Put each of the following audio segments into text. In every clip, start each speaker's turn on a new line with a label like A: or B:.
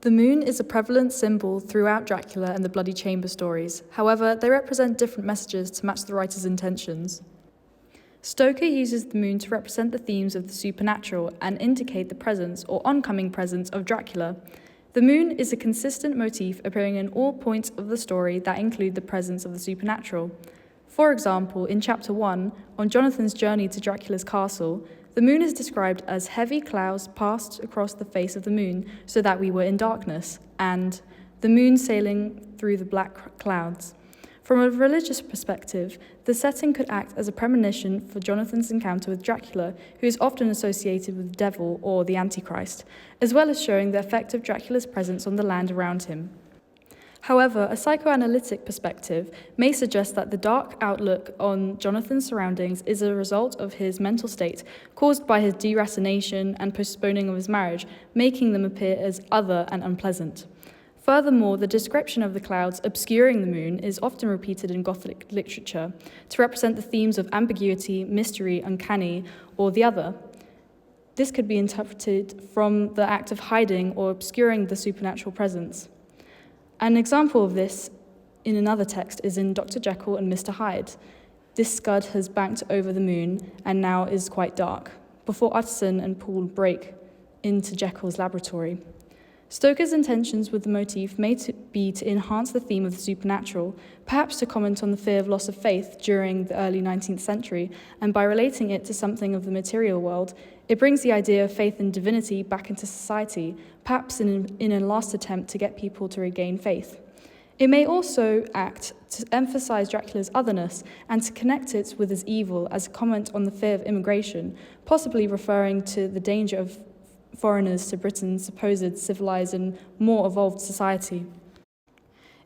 A: The moon is a prevalent symbol throughout Dracula and the Bloody Chamber stories. However, they represent different messages to match the writer's intentions. Stoker uses the moon to represent the themes of the supernatural and indicate the presence or oncoming presence of Dracula. The moon is a consistent motif appearing in all points of the story that include the presence of the supernatural. For example, in Chapter 1, on Jonathan's journey to Dracula's castle, the moon is described as heavy clouds passed across the face of the moon so that we were in darkness, and the moon sailing through the black clouds. From a religious perspective, the setting could act as a premonition for Jonathan's encounter with Dracula, who is often associated with the devil or the Antichrist, as well as showing the effect of Dracula's presence on the land around him. However, a psychoanalytic perspective may suggest that the dark outlook on Jonathan's surroundings is a result of his mental state, caused by his deracination and postponing of his marriage, making them appear as other and unpleasant. Furthermore, the description of the clouds obscuring the moon is often repeated in Gothic literature to represent the themes of ambiguity, mystery, uncanny, or the other. This could be interpreted from the act of hiding or obscuring the supernatural presence. An example of this in another text is in Dr. Jekyll and Mr. Hyde. This scud has banked over the moon and now is quite dark, before Utterson and Poole break into Jekyll's laboratory. Stoker's intentions with the motif may be to enhance the theme of the supernatural, perhaps to comment on the fear of loss of faith during the early 19th century, and by relating it to something of the material world, it brings the idea of faith in divinity back into society, perhaps in a last attempt to get people to regain faith. It may also act to emphasize Dracula's otherness and to connect it with his evil as a comment on the fear of immigration, possibly referring to the danger of foreigners to Britain's supposed civilized and more evolved society.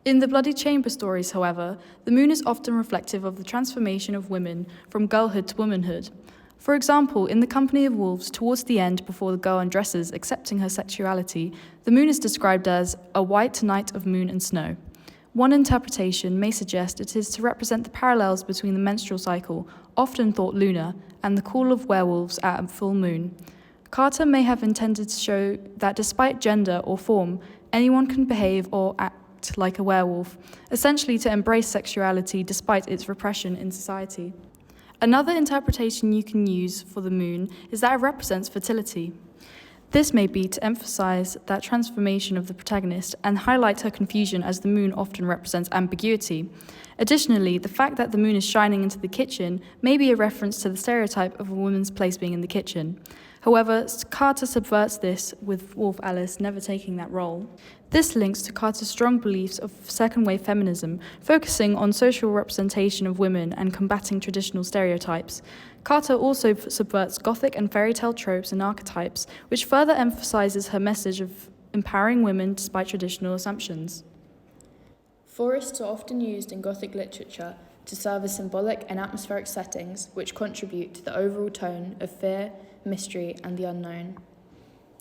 A: In the Bloody Chamber stories, however, the moon is often reflective of the transformation of women from girlhood to womanhood. For example, in The Company of Wolves, towards the end, before the girl undresses, accepting her sexuality, the moon is described as a white night of moon and snow. One interpretation may suggest it is to represent the parallels between the menstrual cycle, often thought lunar, and the call of werewolves at a full moon. Carter may have intended to show that despite gender or form, anyone can behave or act like a werewolf, essentially to embrace sexuality despite its repression in society. Another interpretation you can use for the moon is that it represents fertility. This may be to emphasize that transformation of the protagonist and highlight her confusion, as the moon often represents ambiguity. Additionally, the fact that the moon is shining into the kitchen may be a reference to the stereotype of a woman's place being in the kitchen. However, Carter subverts this, with Wolfe Alice never taking that role. This links to Carter's strong beliefs of second-wave feminism, focusing on social representation of women and combating traditional stereotypes. Carter also subverts Gothic and fairy tale tropes and archetypes, which further emphasizes her message of empowering women despite traditional assumptions.
B: Forests are often used in Gothic literature to serve as symbolic and atmospheric settings which contribute to the overall tone of fear, mystery, and the unknown.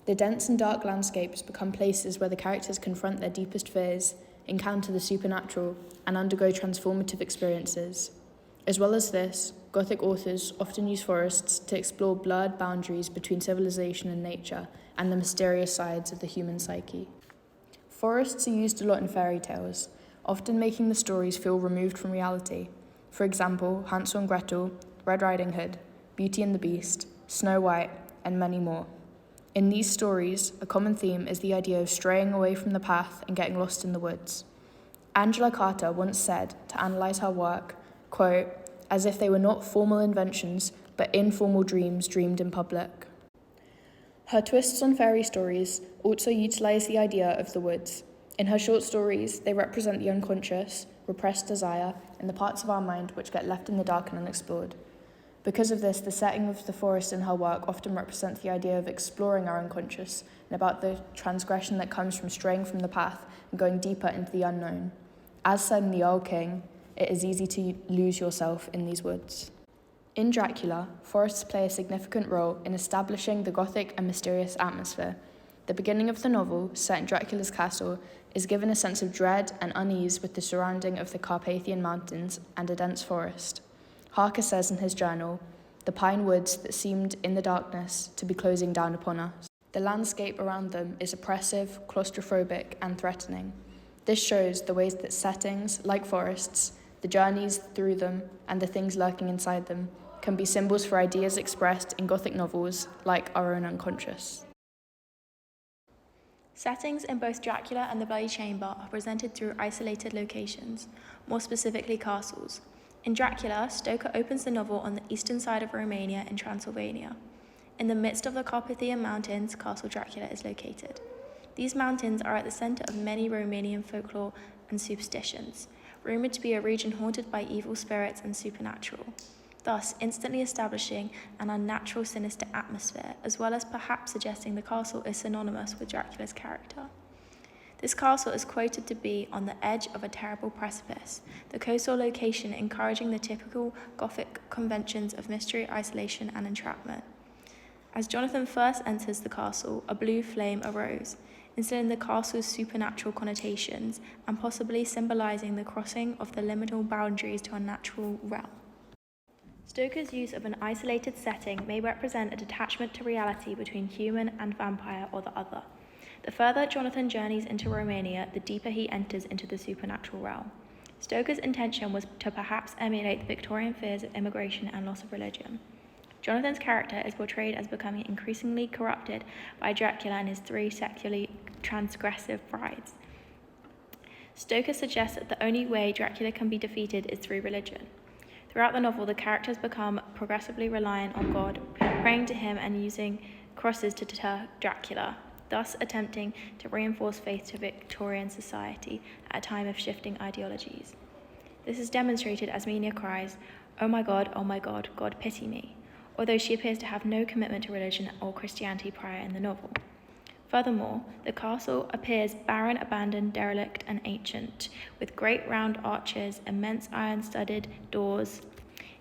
B: The dense and dark landscapes become places where the characters confront their deepest fears, encounter the supernatural, and undergo transformative experiences. As well as this, Gothic authors often use forests to explore blurred boundaries between civilization and nature and the mysterious sides of the human psyche. Forests are used a lot in fairy tales, often making the stories feel removed from reality. For example, Hansel and Gretel, Red Riding Hood, Beauty and the Beast, Snow White, and many more. In these stories, a common theme is the idea of straying away from the path and getting lost in the woods. Angela Carter once said, to analyse her work, quote, "as if they were not formal inventions, but informal dreams dreamed in public." Her twists on fairy stories also utilise the idea of the woods. In her short stories, they represent the unconscious, repressed desire, and the parts of our mind which get left in the dark and unexplored. Because of this, the setting of the forest in her work often represents the idea of exploring our unconscious and about the transgression that comes from straying from the path and going deeper into the unknown. As said in The Old King, it is easy to lose yourself in these woods. In Dracula, forests play a significant role in establishing the Gothic and mysterious atmosphere. The beginning of the novel, set in Dracula's castle, is given a sense of dread and unease with the surrounding of the Carpathian Mountains and a dense forest. Harker says in his journal, "The pine woods that seemed in the darkness to be closing down upon us." The landscape around them is oppressive, claustrophobic, and threatening. This shows the ways that settings, like forests, the journeys through them, and the things lurking inside them, can be symbols for ideas expressed in Gothic novels, like our own unconscious.
C: Settings in both Dracula and the Bloody Chamber are presented through isolated locations, more specifically castles. In Dracula, Stoker opens the novel on the eastern side of Romania in Transylvania. In the midst of the Carpathian Mountains, Castle Dracula is located. These mountains are at the center of many Romanian folklore and superstitions, rumored to be a region haunted by evil spirits and supernatural, thus instantly establishing an unnatural, sinister atmosphere, as well as perhaps suggesting the castle is synonymous with Dracula's character. This castle is quoted to be on the edge of a terrible precipice, the coastal location encouraging the typical Gothic conventions of mystery, isolation, and entrapment. As Jonathan first enters the castle, a blue flame arose, instilling the castle's supernatural connotations and possibly symbolizing the crossing of the liminal boundaries to a natural realm. Stoker's use of an isolated setting may represent a detachment to reality between human and vampire or the other. The further Jonathan journeys into Romania, the deeper he enters into the supernatural realm. Stoker's intention was to perhaps emulate the Victorian fears of immigration and loss of religion. Jonathan's character is portrayed as becoming increasingly corrupted by Dracula and his three sexually transgressive brides. Stoker suggests that the only way Dracula can be defeated is through religion. Throughout the novel, the characters become progressively reliant on God, praying to him and using crosses to deter Dracula, thus attempting to reinforce faith to Victorian society at a time of shifting ideologies. This is demonstrated as Mina cries, oh my God, God pity me," although she appears to have no commitment to religion or Christianity prior in the novel. Furthermore, the castle appears barren, abandoned, derelict, and ancient, with great round arches, immense iron-studded doors.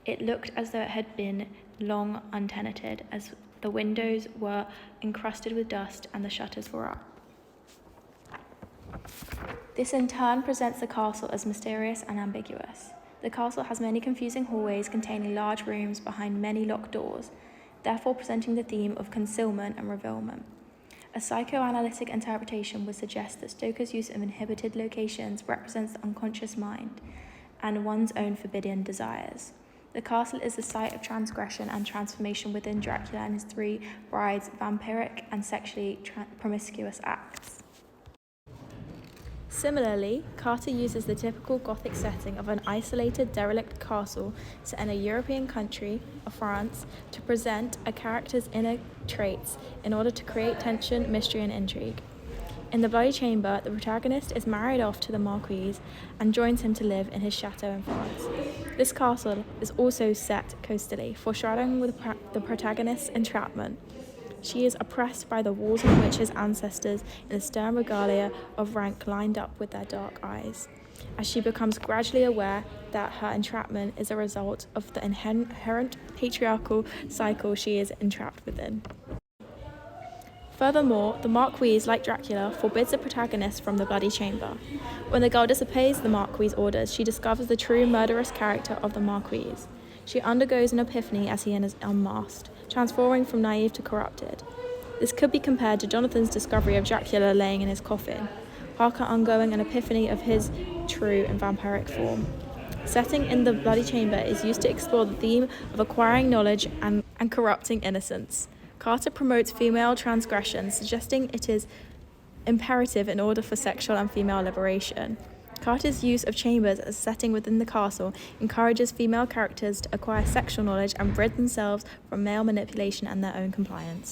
C: It looked as though it had been long untenanted, as the windows were encrusted with dust and the shutters were up. This in turn presents the castle as mysterious and ambiguous. The castle has many confusing hallways containing large rooms behind many locked doors, therefore presenting the theme of concealment and revealment. A psychoanalytic interpretation would suggest that Stoker's use of inhibited locations represents the unconscious mind and one's own forbidden desires. The castle is the site of transgression and transformation within Dracula and his three brides' vampiric and sexually promiscuous acts. Similarly, Carter uses the typical Gothic setting of an isolated, derelict castle set in a European country of France to present a character's inner traits in order to create tension, mystery, and intrigue. In The Bloody Chamber, the protagonist is married off to the Marquis and joins him to live in his chateau in France. This castle is also set coastally, foreshadowing with the protagonist's entrapment. She is oppressed by the walls on which his ancestors in the stern regalia of rank lined up with their dark eyes, as she becomes gradually aware that her entrapment is a result of the inherent patriarchal cycle she is entrapped within. Furthermore, the Marquis, like Dracula, forbids the protagonist from the Bloody Chamber. When the girl disobeys the Marquis' orders, she discovers the true murderous character of the Marquis. She undergoes an epiphany as he is unmasked, transforming from naive to corrupted. This could be compared to Jonathan's discovery of Dracula laying in his coffin, Harker undergoing an epiphany of his true and vampiric form. Setting in the Bloody Chamber is used to explore the theme of acquiring knowledge and corrupting innocence. Carter promotes female transgression, suggesting it is imperative in order for sexual and female liberation. Carter's use of chambers as a setting within the castle encourages female characters to acquire sexual knowledge and rid themselves from male manipulation and their own compliance.